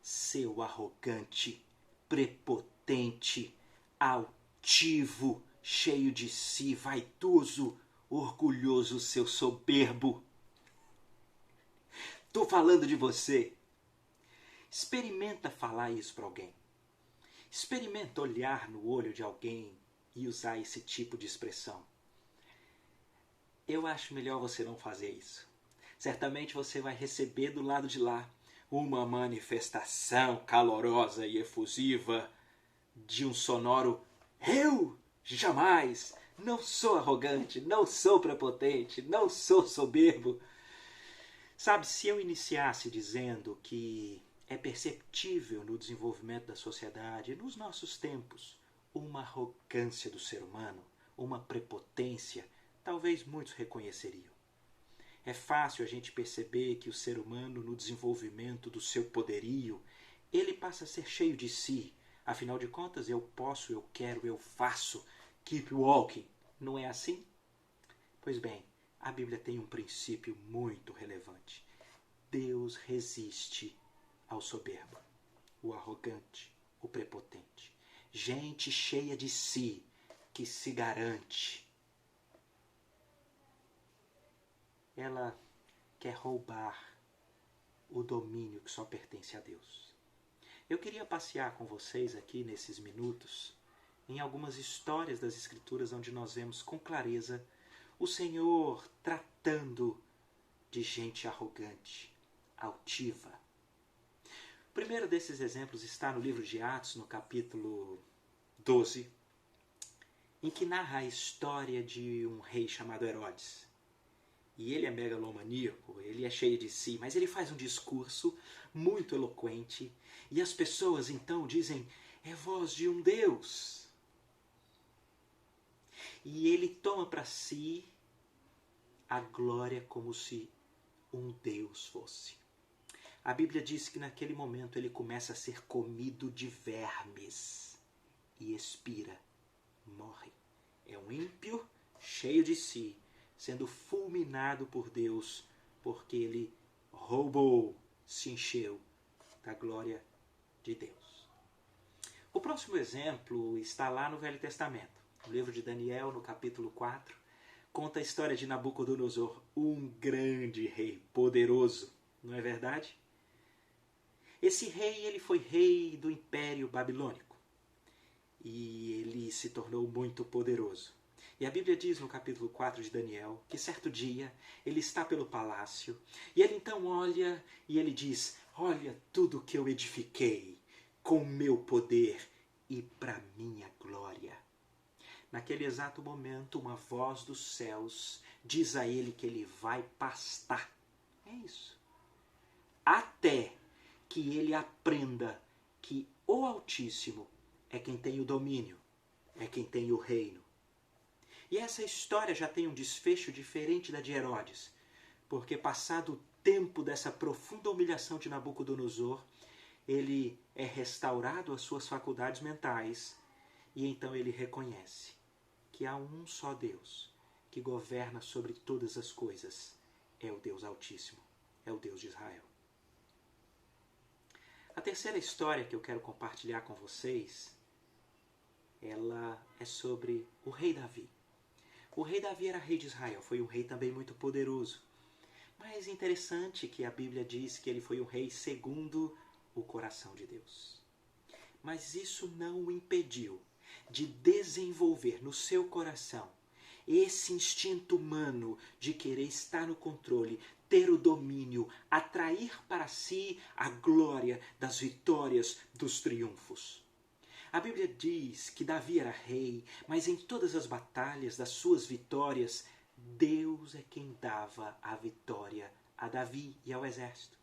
seu arrogante, prepotente, altivo, cheio de si, vaidoso, orgulhoso, seu soberbo. Estou falando de você. Experimenta falar isso para alguém. Experimenta olhar no olho de alguém e usar esse tipo de expressão. Eu acho melhor você não fazer isso. Certamente você vai receber do lado de lá uma manifestação calorosa e efusiva de um sonoro eu jamais, não sou arrogante, não sou prepotente, não sou soberbo. Sabe, se eu iniciasse dizendo que é perceptível no desenvolvimento da sociedade, nos nossos tempos, uma arrogância do ser humano, uma prepotência, talvez muitos reconheceriam. É fácil a gente perceber que o ser humano, no desenvolvimento do seu poderio, ele passa a ser cheio de si. Afinal de contas, eu posso, eu quero, eu faço. Keep walking. Não é assim? Pois bem, a Bíblia tem um princípio muito relevante. Deus resiste ao soberbo, o arrogante, o prepotente. Gente cheia de si, que se garante. Ela quer roubar o domínio que só pertence a Deus. Eu queria passear com vocês aqui nesses minutos em algumas histórias das Escrituras onde nós vemos com clareza o Senhor tratando de gente arrogante, altiva. O primeiro desses exemplos está no livro de Atos, no capítulo 12, em que narra a história de um rei chamado Herodes. E ele é megalomaníaco, ele é cheio de si, mas ele faz um discurso muito eloquente e as pessoas então dizem, é voz de um Deus. E ele toma para si a glória como se um Deus fosse. A Bíblia diz que naquele momento ele começa a ser comido de vermes e expira, morre. É um ímpio cheio de si, sendo fulminado por Deus, porque ele roubou, se encheu da glória de Deus. O próximo exemplo está lá no Velho Testamento. No livro de Daniel, no capítulo 4, conta a história de Nabucodonosor, um grande rei, poderoso, não é verdade? Esse rei, ele foi rei do Império Babilônico e ele se tornou muito poderoso. E a Bíblia diz no capítulo 4 de Daniel que certo dia ele está pelo palácio e ele então olha e ele diz, olha tudo que eu edifiquei com o meu poder e para minha glória. Naquele exato momento uma voz dos céus diz a ele que ele vai pastar. É isso. Até que ele aprenda que o Altíssimo é quem tem o domínio, é quem tem o reino. E essa história já tem um desfecho diferente da de Herodes, porque passado o tempo dessa profunda humilhação de Nabucodonosor, ele é restaurado às suas faculdades mentais e então ele reconhece que há um só Deus que governa sobre todas as coisas. É o Deus Altíssimo, é o Deus de Israel. A terceira história que eu quero compartilhar com vocês, ela é sobre o rei Davi. O rei Davi era rei de Israel, foi um rei também muito poderoso. Mas é interessante que a Bíblia diz que ele foi um rei segundo o coração de Deus. Mas isso não o impediu de desenvolver no seu coração esse instinto humano de querer estar no controle, ter o domínio, atrair para si a glória das vitórias, dos triunfos. A Bíblia diz que Davi era rei, mas em todas as batalhas das suas vitórias, Deus é quem dava a vitória a Davi e ao exército.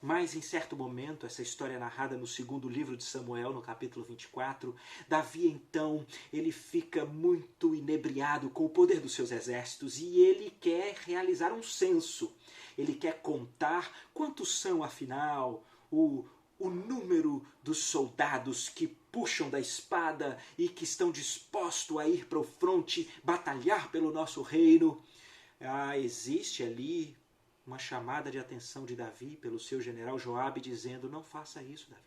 Mas em certo momento, essa história é narrada no segundo livro de Samuel, no capítulo 24, Davi então, ele fica muito inebriado com o poder dos seus exércitos e ele quer realizar um censo. Ele quer contar quantos são, afinal, o número dos soldados que puxam da espada e que estão dispostos a ir para o fronte, batalhar pelo nosso reino. Existe ali uma chamada de atenção de Davi pelo seu general Joabe, dizendo: não faça isso, Davi.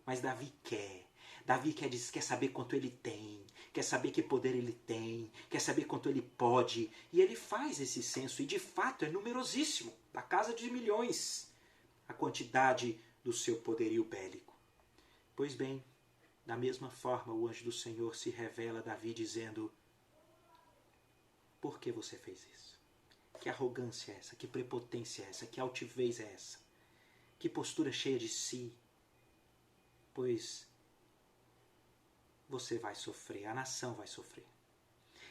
Mas Davi quer. Davi quer saber quanto ele tem, quer saber que poder ele tem, quer saber quanto ele pode. E ele faz esse censo, e de fato é numerosíssimo, da casa de milhões, a quantidade do seu poderio bélico. Pois bem, da mesma forma o anjo do Senhor se revela a Davi dizendo: por que você fez isso? Que arrogância é essa? Que prepotência é essa? Que altivez é essa? Que postura cheia de si? Pois você vai sofrer, a nação vai sofrer.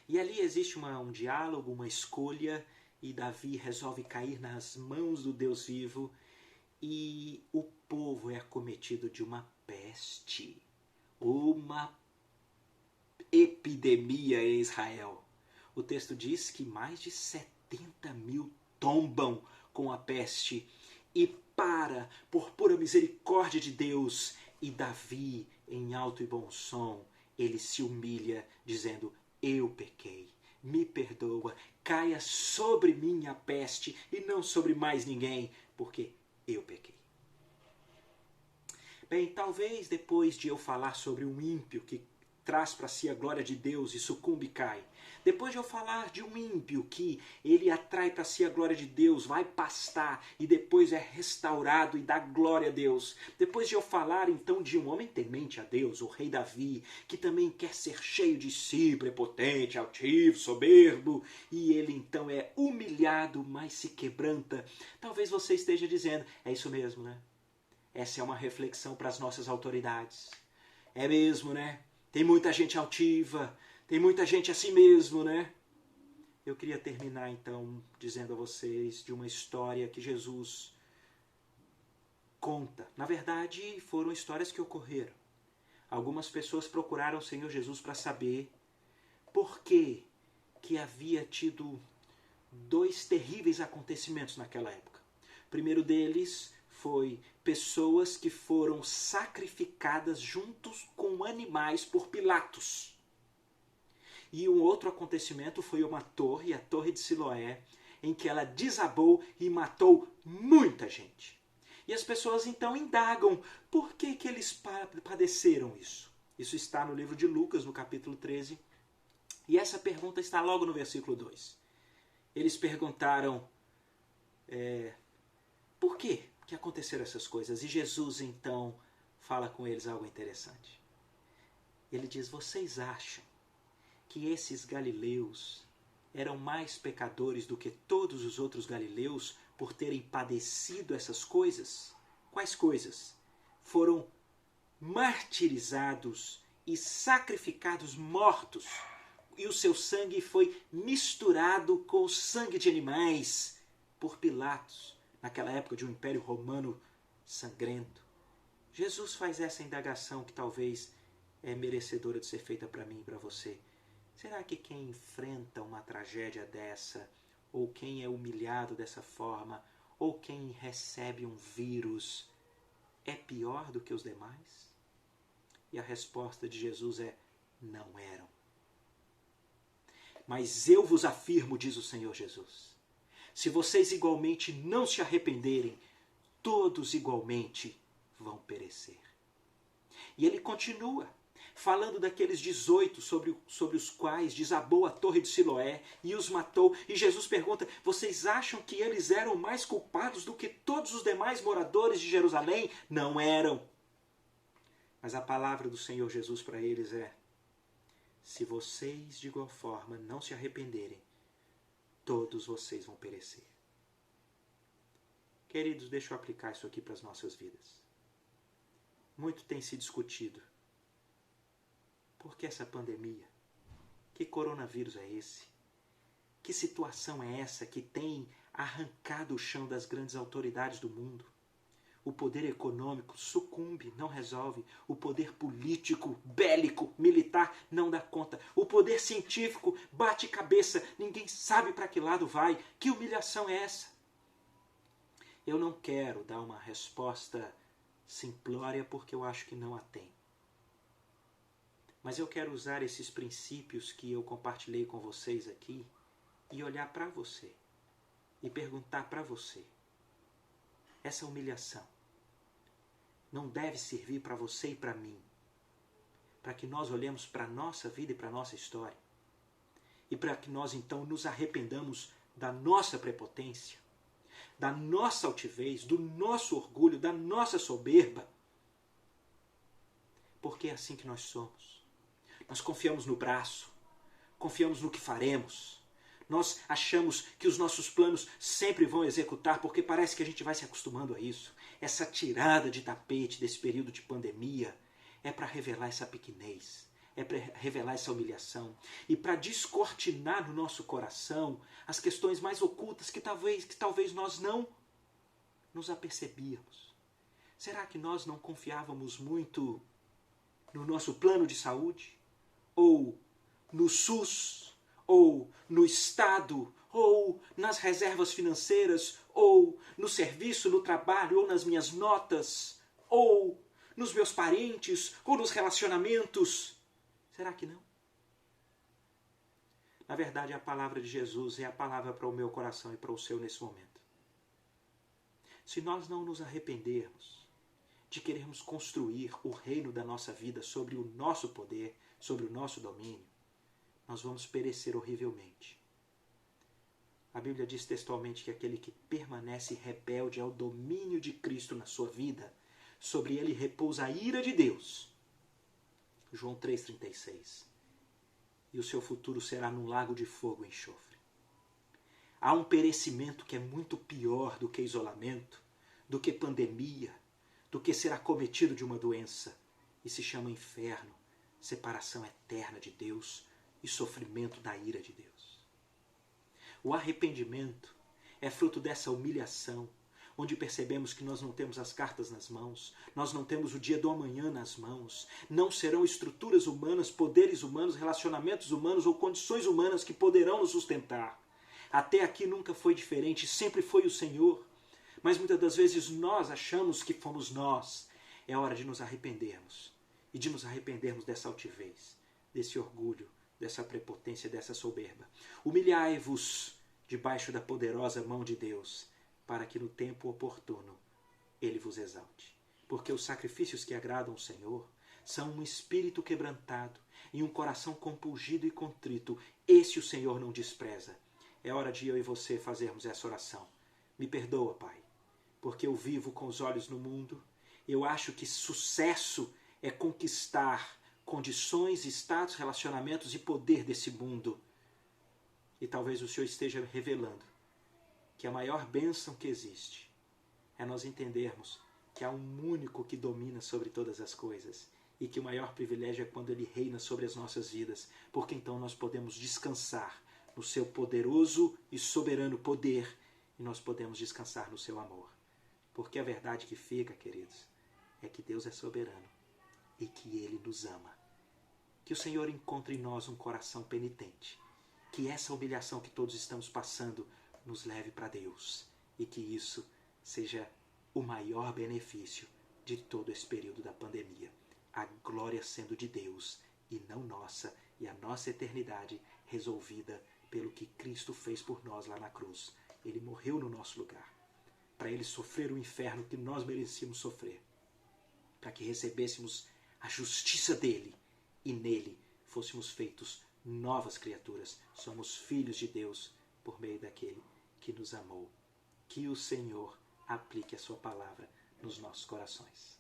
E ali existe um diálogo, uma escolha, e Davi resolve cair nas mãos do Deus vivo, e o povo é acometido de uma peste, uma epidemia em Israel. O texto diz que mais de 70 mil tombam com a peste, e por pura misericórdia de Deus, e Davi, em alto e bom som, ele se humilha, dizendo: eu pequei, me perdoa, caia sobre mim a peste e não sobre mais ninguém, porque eu pequei. Bem, talvez depois de eu falar sobre um ímpio que traz para si a glória de Deus e sucumbe e cai, depois de eu falar de um ímpio que ele atrai para si a glória de Deus, vai pastar e depois é restaurado e dá glória a Deus, depois de eu falar então de um homem temente a Deus, o rei Davi, que também quer ser cheio de si, prepotente, altivo, soberbo, e ele então é humilhado, mas se quebranta, talvez você esteja dizendo: é isso mesmo, né? Essa é uma reflexão para as nossas autoridades. É mesmo, né? Tem muita gente altiva, tem muita gente assim mesmo, né? Eu queria terminar então dizendo a vocês de uma história que Jesus conta. Na verdade, foram histórias que ocorreram. Algumas pessoas procuraram o Senhor Jesus para saber por que havia tido dois terríveis acontecimentos naquela época. O primeiro deles foi pessoas que foram sacrificadas juntos com animais por Pilatos. E um outro acontecimento foi uma torre, a Torre de Siloé, em que ela desabou e matou muita gente. E as pessoas então indagam por que eles padeceram isso. Isso está no livro de Lucas, no capítulo 13. E essa pergunta está logo no versículo 2. Eles perguntaram: por que aconteceram essas coisas? E Jesus então fala com eles algo interessante. Ele diz: vocês acham que esses galileus eram mais pecadores do que todos os outros galileus por terem padecido essas coisas? Quais coisas? Foram martirizados e sacrificados mortos, e o seu sangue foi misturado com o sangue de animais por Pilatos, naquela época de um império romano sangrento. Jesus faz essa indagação que talvez é merecedora de ser feita para mim e para você. Será que quem enfrenta uma tragédia dessa, ou quem é humilhado dessa forma, ou quem recebe um vírus, é pior do que os demais? E a resposta de Jesus é: não eram. Mas eu vos afirmo, diz o Senhor Jesus, se vocês igualmente não se arrependerem, todos igualmente vão perecer. E ele continua falando daqueles 18 sobre os quais desabou a torre de Siloé e os matou. E Jesus pergunta: vocês acham que eles eram mais culpados do que todos os demais moradores de Jerusalém? Não eram. Mas a palavra do Senhor Jesus para eles é: se vocês de igual forma não se arrependerem, todos vocês vão perecer. Queridos, deixa eu aplicar isso aqui para as nossas vidas. Muito tem se discutido. Por que essa pandemia? Que coronavírus é esse? Que situação é essa que tem arrancado o chão das grandes autoridades do mundo? O poder econômico sucumbe, não resolve. O poder político, bélico, militar não dá conta. O poder científico bate cabeça, ninguém sabe para que lado vai. Que humilhação é essa? Eu não quero dar uma resposta simplória porque eu acho que não a tem. Mas eu quero usar esses princípios que eu compartilhei com vocês aqui e olhar para você. e perguntar para você: essa humilhação não deve servir para você e para mim, para que nós olhemos para a nossa vida e para a nossa história, e para que nós então nos arrependamos da nossa prepotência, da nossa altivez, do nosso orgulho, da nossa soberba. Porque é assim que nós somos. Nós confiamos no braço, confiamos no que faremos. Nós achamos que os nossos planos sempre vão executar, porque parece que a gente vai se acostumando a isso. Essa tirada de tapete desse período de pandemia é para revelar essa pequenez, é para revelar essa humilhação e para descortinar no nosso coração as questões mais ocultas que talvez nós não nos apercebíamos. Será que nós não confiávamos muito no nosso plano de saúde? Ou no SUS? Ou no Estado? Ou nas reservas financeiras? Ou no serviço, no trabalho? Ou nas minhas notas? Ou nos meus parentes? Ou nos relacionamentos? Será que não? Na verdade, a palavra de Jesus é a palavra para o meu coração e para o seu nesse momento. Se nós não nos arrependermos de querermos construir o reino da nossa vida sobre o nosso poder, sobre o nosso domínio, nós vamos perecer horrivelmente. A Bíblia diz textualmente que aquele que permanece rebelde ao domínio de Cristo na sua vida, sobre ele repousa a ira de Deus. João 3,36. E o seu futuro será num lago de fogo e enxofre. Há um perecimento que é muito pior do que isolamento, do que pandemia, do que ser acometido de uma doença, e se chama inferno, separação eterna de Deus e sofrimento da ira de Deus. O arrependimento é fruto dessa humilhação, onde percebemos que nós não temos as cartas nas mãos, nós não temos o dia do amanhã nas mãos, não serão estruturas humanas, poderes humanos, relacionamentos humanos ou condições humanas que poderão nos sustentar. Até aqui nunca foi diferente, sempre foi o Senhor. Mas muitas das vezes nós achamos que fomos nós. É hora de nos arrependermos. E de nos arrependermos dessa altivez, desse orgulho, dessa prepotência, dessa soberba. Humilhai-vos debaixo da poderosa mão de Deus, para que no tempo oportuno Ele vos exalte. Porque os sacrifícios que agradam o Senhor são um espírito quebrantado e um coração compungido e contrito. Esse o Senhor não despreza. É hora de eu e você fazermos essa oração. Me perdoa, Pai, porque eu vivo com os olhos no mundo. Eu acho que sucesso é conquistar condições, status, relacionamentos e poder desse mundo. E talvez o Senhor esteja revelando que a maior bênção que existe é nós entendermos que há um único que domina sobre todas as coisas e que o maior privilégio é quando Ele reina sobre as nossas vidas, porque então nós podemos descansar no seu poderoso e soberano poder e nós podemos descansar no seu amor. Porque a verdade que fica, queridos, é que Deus é soberano e que Ele nos ama. Que o Senhor encontre em nós um coração penitente, que essa humilhação que todos estamos passando nos leve para Deus e que isso seja o maior benefício de todo esse período da pandemia. A glória sendo de Deus e não nossa, e a nossa eternidade resolvida pelo que Cristo fez por nós lá na cruz. Ele morreu no nosso lugar, para Ele sofrer o inferno que nós merecíamos sofrer, para que recebêssemos a justiça dEle e nele fôssemos feitos novas criaturas. Somos filhos de Deus por meio daquele que nos amou. Que o Senhor aplique a sua palavra nos nossos corações.